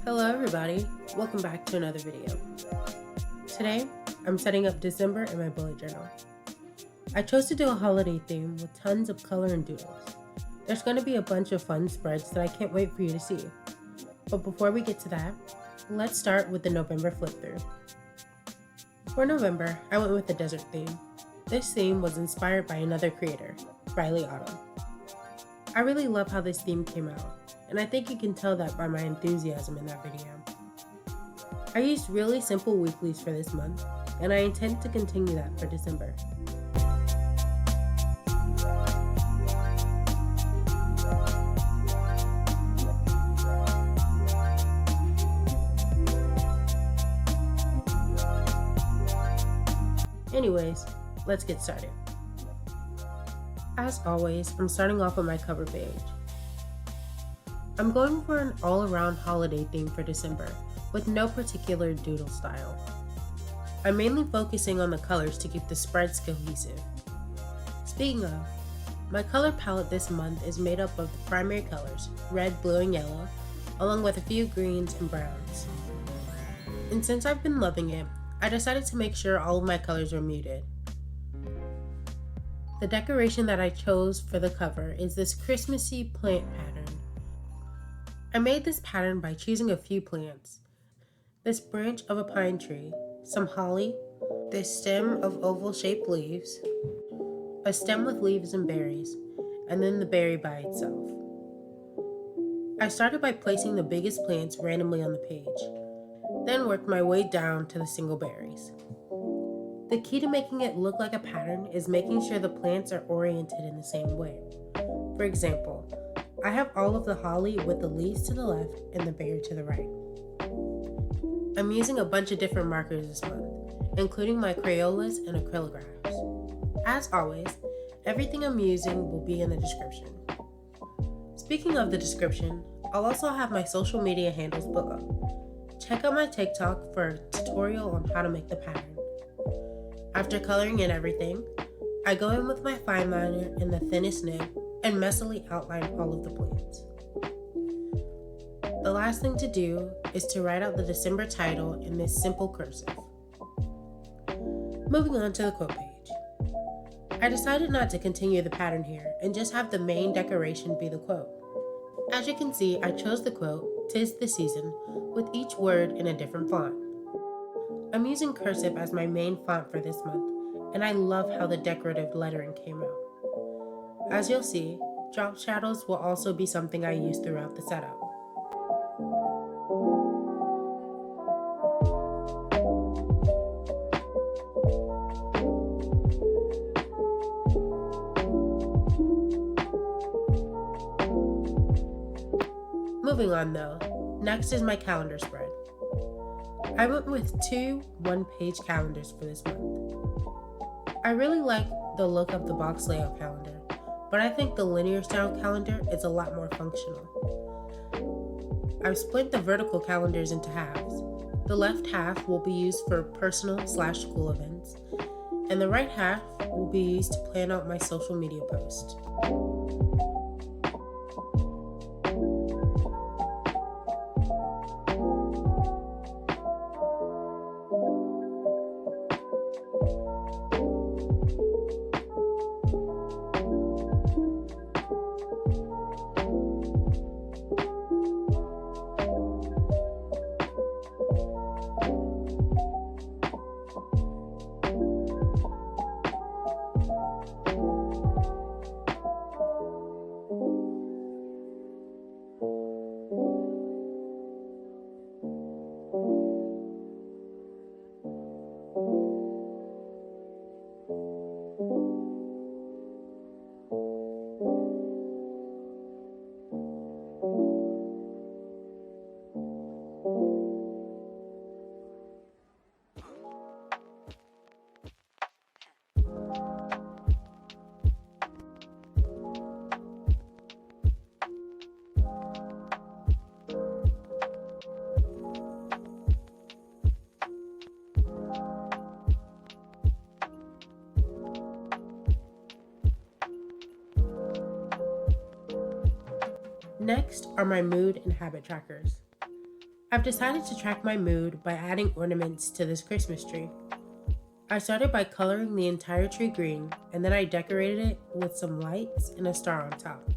Hello everybody, welcome back to another video. Today, I'm setting up December in my bullet journal. I chose to do a holiday theme with tons of color and doodles. There's going to be a bunch of fun spreads that I can't wait for you to see. But before we get to that, let's start with the November flip through. For November, I went with the desert theme. This theme was inspired by another creator, Riley Autumn. I really love how this theme came out, and I think you can tell that by my enthusiasm in that video. I used really simple weeklies for this month, and I intend to continue that for December. Anyways, let's get started. As always, I'm starting off with my cover page. I'm going for an all-around holiday theme for December, with no particular doodle style. I'm mainly focusing on the colors to keep the spreads cohesive. Speaking of, my color palette this month is made up of the primary colors, red, blue, and yellow, along with a few greens and browns. And since I've been loving it, I decided to make sure all of my colors were muted. The decoration that I chose for the cover is this Christmassy plant pattern. I made this pattern by choosing a few plants. This branch of a pine tree, some holly, this stem of oval-shaped leaves, a stem with leaves and berries, and then the berry by itself. I started by placing the biggest plants randomly on the page, then worked my way down to the single berries. The key to making it look like a pattern is making sure the plants are oriented in the same way. For example, I have all of the holly with the leaves to the left and the berry to the right. I'm using a bunch of different markers this month, including my Crayolas and acrylographs. As always, everything I'm using will be in the description. Speaking of the description, I'll also have my social media handles below. Check out my TikTok for a tutorial on how to make the pattern. After coloring in everything, I go in with my fine liner in the thinnest nib and messily outline all of the plants. The last thing to do is to write out the December title in this simple cursive. Moving on to the quote page. I decided not to continue the pattern here and just have the main decoration be the quote. As you can see, I chose the quote, "'Tis the season," with each word in a different font. I'm using cursive as my main font for this month, and I love how the decorative lettering came out. As you'll see, drop shadows will also be something I use throughout the setup. Moving on though, next is my calendar spread. I went with two one-page calendars for this month. I really like the look of the box layout calendar, but I think the linear style calendar is a lot more functional. I've split the vertical calendars into halves. The left half will be used for personal/school events, and the right half will be used to plan out my social media posts. Next are my mood and habit trackers. I've decided to track my mood by adding ornaments to this Christmas tree. I started by coloring the entire tree green, and then I decorated it with some lights and a star on top.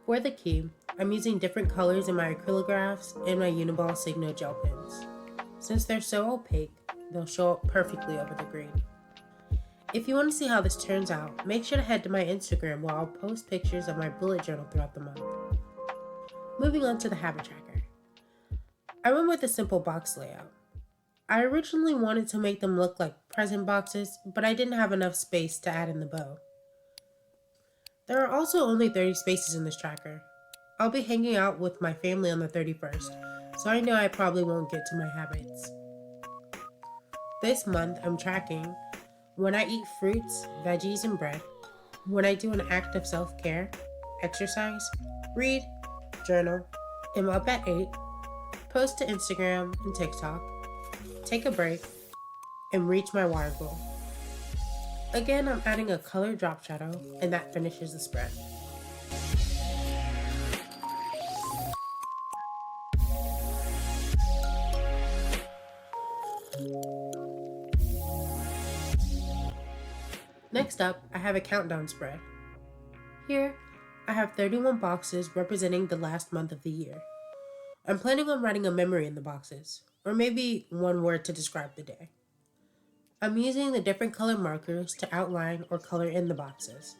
For the key, I'm using different colors in my acrylographs and my Uniball Signo gel pens. Since they're so opaque, they'll show up perfectly over the green. If you want to see how this turns out, make sure to head to my Instagram where I'll post pictures of my bullet journal throughout the month. Moving on to the habit tracker. I went with a simple box layout. I originally wanted to make them look like present boxes, but I didn't have enough space to add in the bow. There are also only 30 spaces in this tracker. I'll be hanging out with my family on the 31st, so I know I probably won't get to my habits. This month, I'm tracking when I eat fruits, veggies, and bread, when I do an act of self-care, exercise, read, journal, am up at 8, post to Instagram and TikTok, take a break, and reach my water goal. Again, I'm adding a color drop shadow, and that finishes the spread. Next up, I have a countdown spread. Here, I have 31 boxes representing the last month of the year. I'm planning on writing a memory in the boxes, or maybe one word to describe the day. I'm using the different color markers to outline or color in the boxes.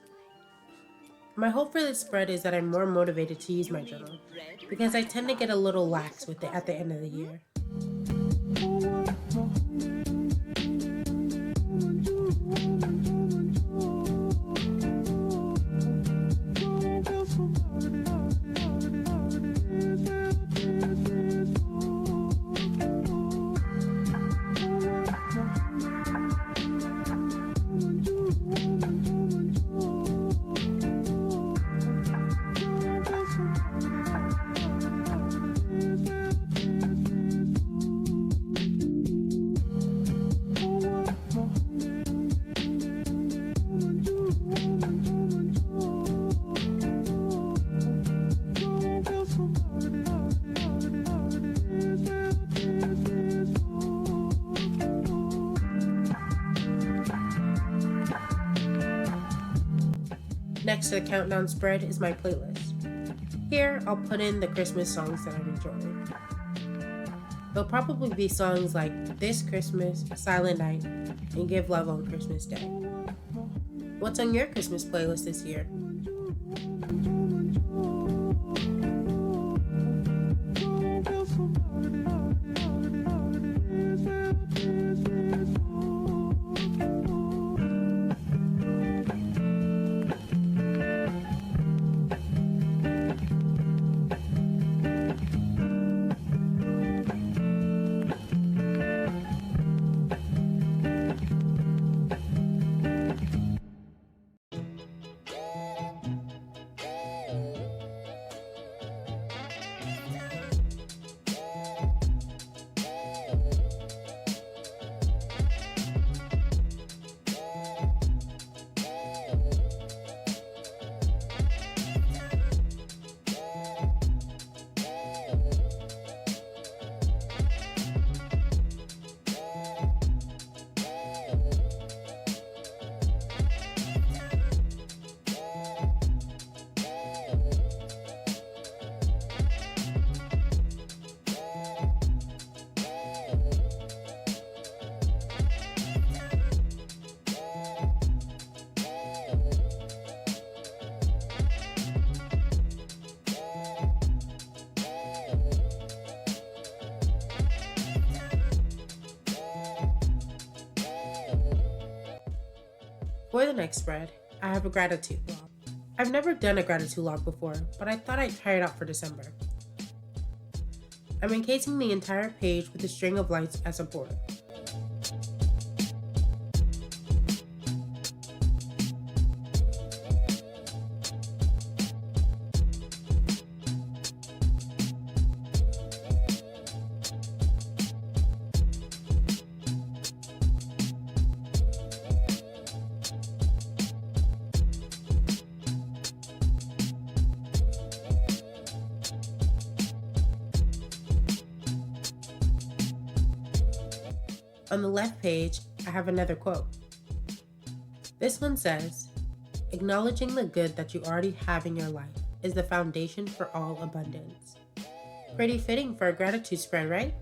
My hope for this spread is that I'm more motivated to use my journal, because I tend to get a little lax with it at the end of the year. Next to the countdown spread is my playlist. Here, I'll put in the Christmas songs that I've enjoyed. They'll probably be songs like This Christmas, Silent Night, and Give Love on Christmas Day. What's on your Christmas playlist this year? For the next spread, I have a gratitude log. I've never done a gratitude log before, but I thought I'd try it out for December. I'm encasing the entire page with a string of lights as support. On the left page, I have another quote. This one says, "Acknowledging the good that you already have in your life is the foundation for all abundance." Pretty fitting for a gratitude spread, right?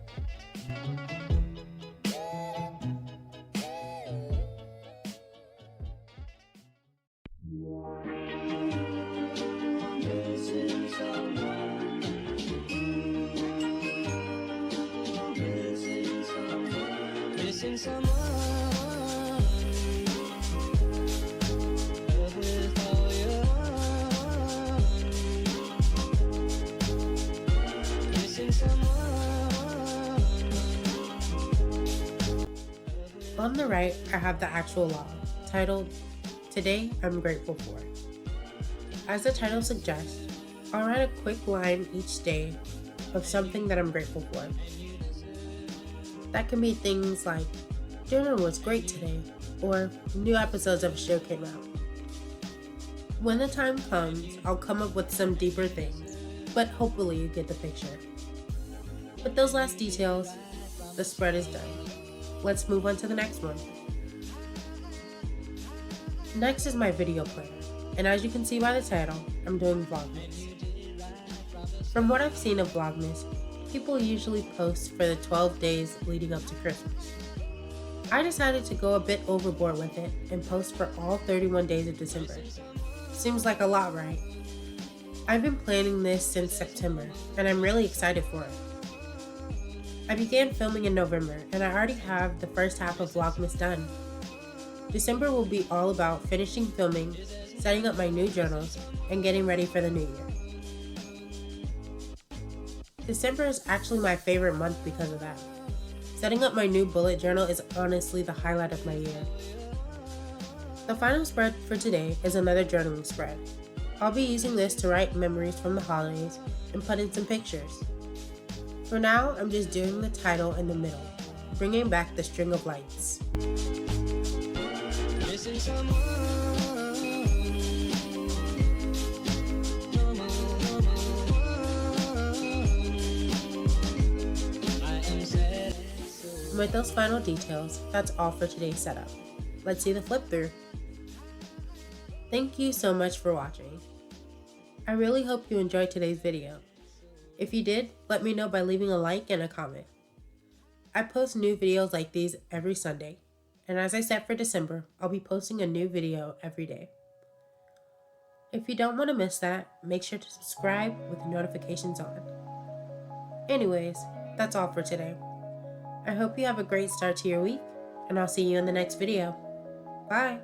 Missing someone with all your heart. Missing someone. On the right, I have the actual log, titled, "Today I'm Grateful For." As the title suggests, I'll write a quick line each day of something that I'm grateful for. That can be things like, "Dinner was great today," or "New episodes of a show came out." When the time comes, I'll come up with some deeper things, but hopefully you get the picture. With those last details, the spread is done. Let's move on to the next one. Next is my video planner, and as you can see by the title, I'm doing Vlogmas. From what I've seen of Vlogmas, people usually post for the 12 days leading up to Christmas. I decided to go a bit overboard with it and post for all 31 days of December. Seems like a lot, right? I've been planning this since September, and I'm really excited for it. I began filming in November, and I already have the first half of Vlogmas done. December will be all about finishing filming, setting up my new journals, and getting ready for the new year. December is actually my favorite month because of that. Setting up my new bullet journal is honestly the highlight of my year. The final spread for today is another journaling spread. I'll be using this to write memories from the holidays and put in some pictures. For now, I'm just doing the title in the middle, bringing back the string of lights. Missing someone. With those final details, that's all for today's setup. Let's see the flip through. Thank you so much for watching. I really hope you enjoyed today's video. If you did, let me know by leaving a like and a comment. I post new videos like these every Sunday, and as I said for December, I'll be posting a new video every day. If you don't want to miss that, make sure to subscribe with the notifications on. Anyways, that's all for today. I hope you have a great start to your week, and I'll see you in the next video. Bye!